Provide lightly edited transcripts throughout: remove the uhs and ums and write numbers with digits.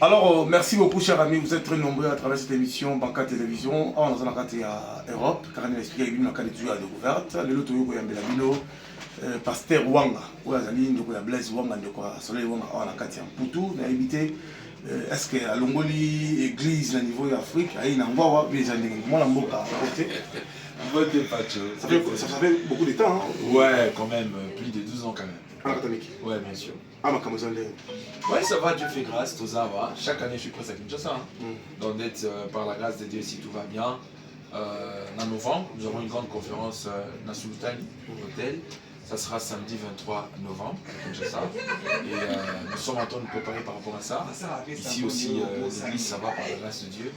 Alors, merci beaucoup, chers amis. Vous êtes très nombreux à travers cette émission Banca Télévision. On a été à Europe, car on a expliqué que nous avons été à découverte. Le lot de Belabino, Pasteur Wanga, ou Azali, de Blaise Wanga, de Soleil Wanga, on a été en Poutou, on a évité. Est-ce que à Longoli, église, au niveau de l'Afrique, il y a un peu de ça fait beaucoup de temps. Hein? Ouais, quand même, plus de 12 ans quand même. Ah, ouais, bien sûr. Ah, ouais, ça va, Dieu fait grâce, tout ça va. Chaque année, je suis presque à Kinshasa. Donc, d'être par la grâce de Dieu, si tout va bien. En novembre, nous avons une grande conférence dans Sultani, au hôtel. Ça sera samedi 23 novembre à Kinshasa. Et nous sommes en train de nous préparer par rapport à ça. Ici aussi, l'église, ça va par la grâce de Dieu.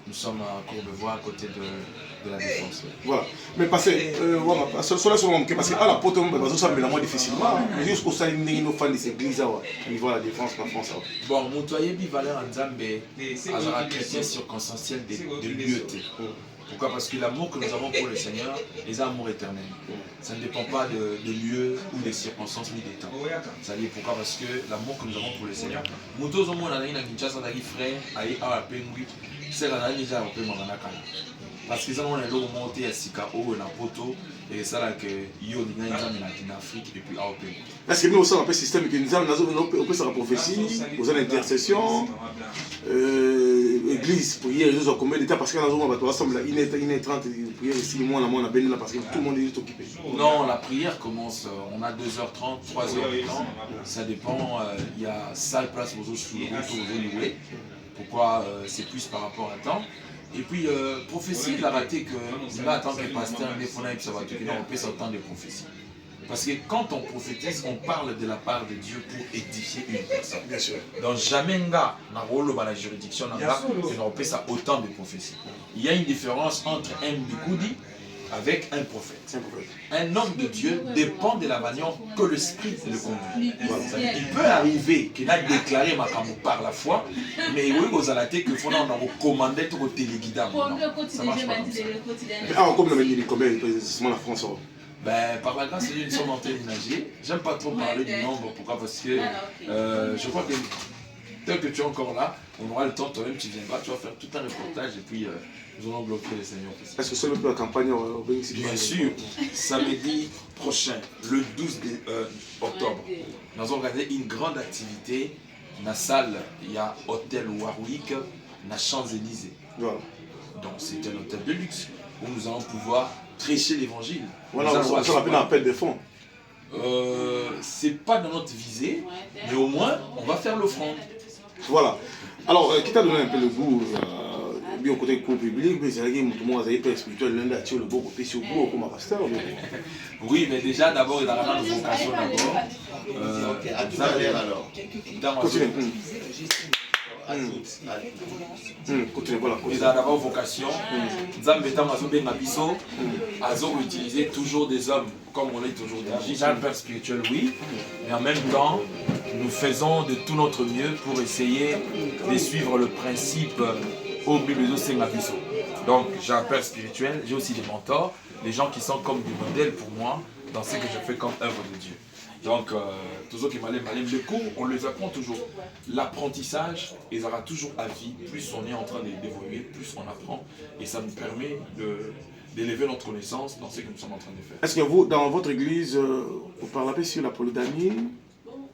Nous sommes à Courbevoie, à côté de la Défense. Voilà. Mais parce que, parce qu'à la porte, ça me moins difficilement. Mais jusqu'au sein de fans de cette église, au niveau de la Défense, la France. Bon, mon toyer bivalère en Zambé, à chrétien circonstanciel de l'UET. Pourquoi? Parce que l'amour que nous avons pour le Seigneur est un amour éternel. Ça ne dépend pas de lieu ou des circonstances ni des temps. Ça dit pourquoi? Parce que l'amour que nous avons pour le Seigneur. Moutos au monde, on a une Kinshasa, frère, aïe, à Pengui, c'est la déjà un peu Manakana. Parce que ça, on est là au monté à Sikao, à Poto, et ça là que yo ni en Afrique et puis à Open. Est-ce que nous aussi on a un système qui nous a on peut faire prophétie, aux intercession, église prière, ils ont combien d'états parce que nous on va ensemble il est 30 prière ici moi on a béni là parce que tout le monde est occupé. Non, la prière commence on a 2h30, 3h de temps. Ça dépend, il y a salle place aux autres sous le retour louer. Pourquoi c'est plus par rapport à temps. Et puis, prophétie, il a raté que là, en tant que pasteur, on peut s'entendre de prophétie. Parce que quand on prophétise, on parle de la part de Dieu pour édifier une personne. Bien sûr. Donc, jamais dans la juridiction, on peut ça autant de prophéties. Il y a une différence entre un bikoudi avec un prophète. Un homme de Dieu dépend de la manière que l'esprit le conduit. Voilà. Il peut arriver qu'il a déclaré ma par la foi, mais oui, vous allez que faut recommander tout le téléguidam. Ça marche pas comme ça. Ah, comme on a dit combien de la France? Ben, par la grâce de Dieu, nous sommes en train de nager. J'aime pas trop parler du nombre, pourquoi? Parce que je crois que tel que tu es encore là, on aura le temps, toi-même tu viendras, tu vas faire tout un reportage et puis nous allons bloquer les seigneurs. Est-ce que c'est la campagne bien sûr, samedi prochain, le 12 octobre, nous allons organiser une grande activité dans la salle, il y a Hôtel Warwick, dans Champs-Élysées. Voilà. Donc c'est un hôtel de luxe où nous allons pouvoir prêcher l'évangile. Voilà, on appelle un appel de fonds. C'est pas dans notre visée, mais au moins on va faire l'offrande. Voilà. Alors, qui t'a donné un peu le goût bien au côté cours public, mais c'est vrai que tout le monde a été spirituel, l'un d'attirer le beau côté sur vous comme un pasteur. Oui, mais déjà d'abord, il a vraiment une vocation d'abord. Il a d'abord vocation. Azo utiliser toujours des hommes comme on est toujours dit. J'ai un père spirituel, oui, mais en même temps, nous faisons de tout notre mieux pour essayer de suivre le principe au Biblizo Sengabiso. Donc, j'ai un père spirituel, j'ai aussi des mentors, des gens qui sont comme des modèles pour moi dans ce que je fais comme œuvre de Dieu. Donc, tous ceux qui m'aiment, les cours, on les apprend toujours. L'apprentissage, il sera toujours à vie. Plus on est en train d'évoluer, plus on apprend. Et ça nous permet d'élever notre connaissance dans ce que nous sommes en train de faire. Est-ce que vous, dans votre église, vous parlez sur la polygamie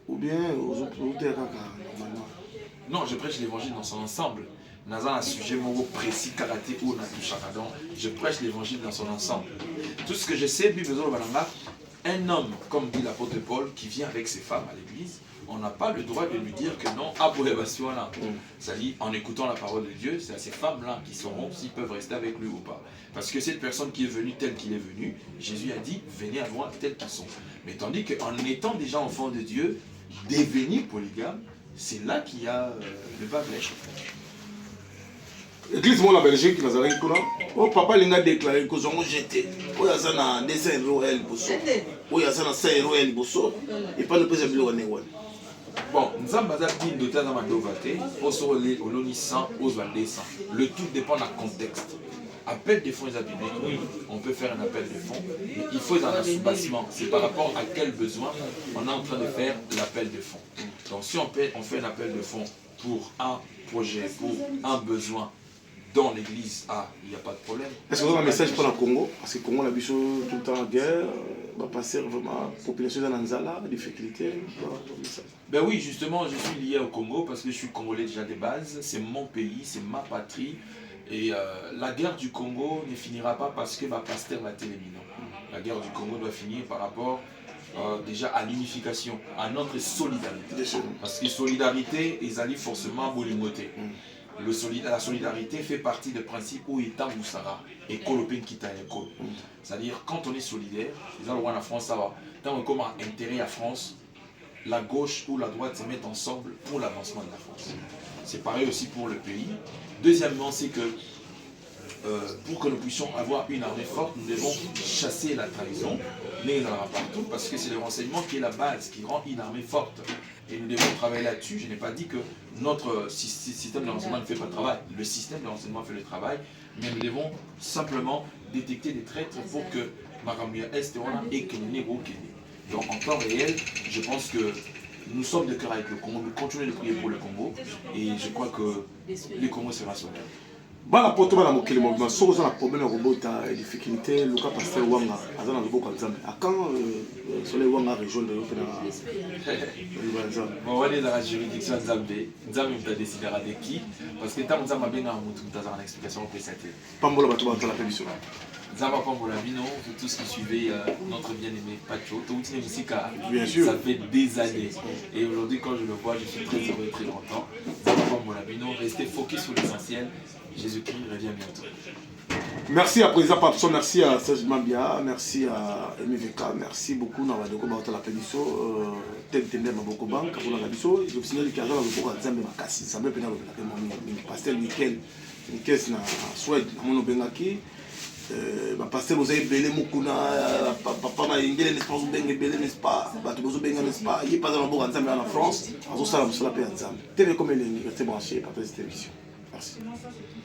ou bien aux autres normalement? Non, je prêche l'évangile dans son ensemble. Dans un sujet précis, karaté ou chakadon, je prêche l'évangile dans son ensemble. Tout ce que je sais, un homme, comme dit l'apôtre Paul, qui vient avec ses femmes à l'église, on n'a pas le droit de lui dire que non, c'est-à-dire, en écoutant la parole de Dieu, c'est à ces femmes-là qui sauront s'ils peuvent rester avec lui ou pas. Parce que cette personne qui est venue telle qu'il est venu, Jésus a dit, venez à moi tels qu'ils sont. Mais tandis qu'en étant déjà enfant de Dieu, devenir polygame, c'est là qu'il y a le bas blèche. L'église de la Belgique, nous avons dit oh papa il a déclaré que nous avons jeté. Oh, il y a des 5 euros oh, il y a 5 euros et pas de président. Bon, nous avons dit que nous avons dit le tout dépend du contexte. Appel de fonds bibliques, oui, on peut faire un appel de fonds, mais il faut dans un soubassement. C'est par rapport à quel besoin on est en train de faire l'appel de fonds. Donc si on fait un appel de fonds pour un projet, pour un besoin dans l'église, il n'y a pas de problème. Est-ce que vous avez un message pour le Congo? Parce que le Congo, on a vu tout le temps en guerre, va passer vraiment la population dans la difficulté. Ben oui, justement, je suis lié au Congo parce que je suis congolais déjà de base. C'est mon pays, c'est ma patrie. Et la guerre du Congo ne finira pas parce que Pasteur va téléviser. La guerre du Congo doit finir par rapport déjà à l'unification, à notre solidarité. Parce que solidarité, ils allaient forcément bolimoter. La solidarité fait partie des principes où il est Moussara et Kolopin Kita Ekol. C'est-à-dire, quand on est solidaire, les gens la France, ça va. Tant qu'on a intérêt à France, la gauche ou la droite se mettent ensemble pour l'avancement de la France. C'est pareil aussi pour le pays. Deuxièmement, c'est que pour que nous puissions avoir une armée forte, nous devons chasser la trahison, mais il y en aura partout, parce que c'est le renseignement qui est la base, qui rend une armée forte. Et nous devons travailler là-dessus. Je n'ai pas dit que notre système de renseignement ne fait pas le travail. Le système de renseignement fait le travail, mais nous devons simplement détecter des traîtres pour que Maramia Est et que nous. Donc en temps réel, je pense que nous sommes de cœur avec le Congo, nous continuons de prier pour le Congo, et je crois que le Congo sera sauvé. Bala poto bala mokili mouvement so za na problème ya robota et difficulté luka pasteur wanga azana loboko nzambe akan soleil wanga rejoindre yo pena bon wale la juridiction nzambe nzambe mta décidera de qui parce que tant nzambe benga mutu mtazana explication précise pambola bato ba la permission Zama Pambola Bino, vous tous qui suivez notre bien-aimé Pacho, bien sûr. Ça fait des années. Et aujourd'hui, quand je le vois, je suis très heureux et très content. Zama Pambola Bino, restez focus sur l'essentiel. Jésus-Christ revient bientôt. Merci à Président Papson, merci à Serge Mambia, merci à MVK, merci beaucoup à Badoko Baota la Péniso, Tentende Maboko Bank, pour la Biso, je signale qu'il y a un peu de Zambé Makassi, ça me pénale le pasteur Nickel, Nickel na Suède, na Mono Bengaki. Pasteur vous avez belé mukuna papa na ingele n'est pas benga belé n'est pas bato bozo benga n'est pas il pas dans le bon Nzambe en France azo sala musala pe Nzambe télé comme les resté branché par cette émission. Merci.